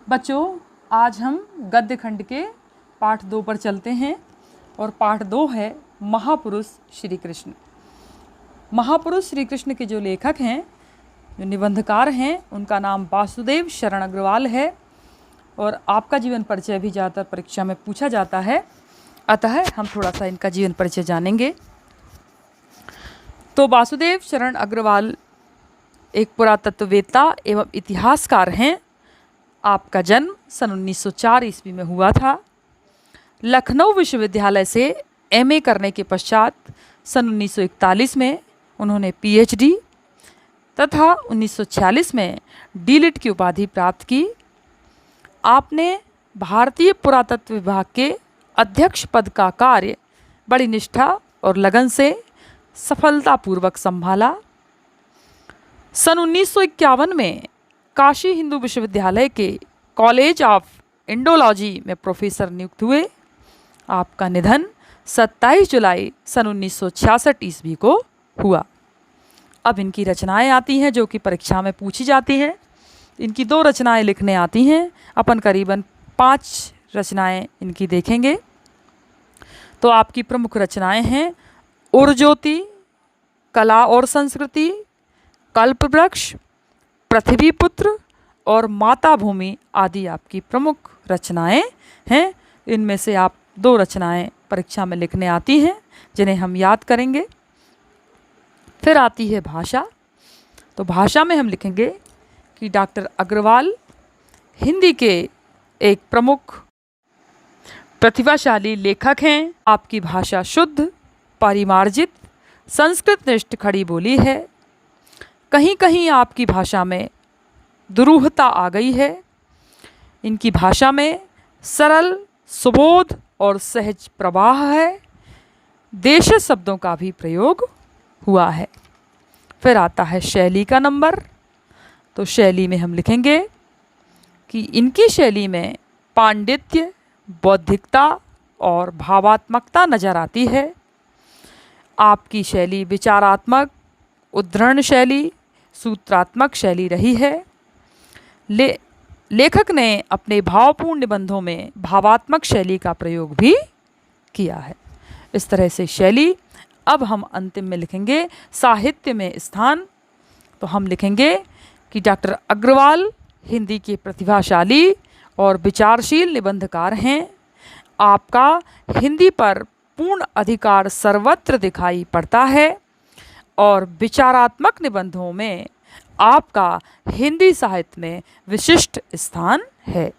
बच्चों, आज हम गद्य खंड के पाठ 2 पर चलते हैं और पाठ 2 है महापुरुष श्री कृष्ण। महापुरुष श्री कृष्ण के जो लेखक हैं, जो निबंधकार हैं, उनका नाम वासुदेव शरण अग्रवाल है और आपका जीवन परिचय भी ज़्यादातर परीक्षा में पूछा जाता है, अतः हम थोड़ा सा इनका जीवन परिचय जानेंगे। तो वासुदेव शरण अग्रवाल एक पुरातत्ववेत्ता एवं इतिहासकार हैं। आपका जन्म सन 1904 ईस्वी में हुआ था। लखनऊ विश्वविद्यालय से एमए करने के पश्चात सन 1941 में उन्होंने पीएचडी तथा 1946 में डीलिट की उपाधि प्राप्त की। आपने भारतीय पुरातत्व विभाग के अध्यक्ष पद का कार्य बड़ी निष्ठा और लगन से सफलतापूर्वक संभाला। सन 1951 में काशी हिंदू विश्वविद्यालय के कॉलेज ऑफ इंडोलॉजी में प्रोफेसर नियुक्त हुए। आपका निधन 27 जुलाई सन 1966 ईस्वी को हुआ। अब इनकी रचनाएं आती हैं जो कि परीक्षा में पूछी जाती हैं। इनकी 2 रचनाएं लिखने आती हैं। अपन करीबन 5 रचनाएं इनकी देखेंगे। तो आपकी प्रमुख रचनाएं हैं उर्ज्योति, कला और संस्कृति, कल्पवृक्ष, पृथ्वीपुत्र और माता भूमि आदि आपकी प्रमुख रचनाएं हैं। इनमें से आप 2 रचनाएं परीक्षा में लिखने आती हैं जिन्हें हम याद करेंगे। फिर आती है भाषा। तो भाषा में हम लिखेंगे कि डॉक्टर अग्रवाल हिंदी के एक प्रमुख प्रतिभाशाली लेखक हैं। आपकी भाषा शुद्ध, परिमार्जित, संस्कृतनिष्ठ खड़ी बोली है। कहीं कहीं आपकी भाषा में दुरूहता आ गई है। इनकी भाषा में सरल, सुबोध और सहज प्रवाह है। देश शब्दों का भी प्रयोग हुआ है। फिर आता है शैली का नंबर। तो शैली में हम लिखेंगे कि इनकी शैली में पांडित्य, बौद्धिकता और भावात्मकता नज़र आती है। आपकी शैली विचारात्मक, उद्धरण शैली, सूत्रात्मक शैली रही है। लेखक ने अपने भावपूर्ण निबंधों में भावात्मक शैली का प्रयोग भी किया है। इस तरह से शैली। अब हम अंतिम में लिखेंगे साहित्य में स्थान। तो हम लिखेंगे कि डॉक्टर अग्रवाल हिंदी के प्रतिभाशाली और विचारशील निबंधकार हैं। आपका हिंदी पर पूर्ण अधिकार सर्वत्र दिखाई पड़ता है और विचारात्मक निबंधों में आपका हिंदी साहित्य में विशिष्ट स्थान है।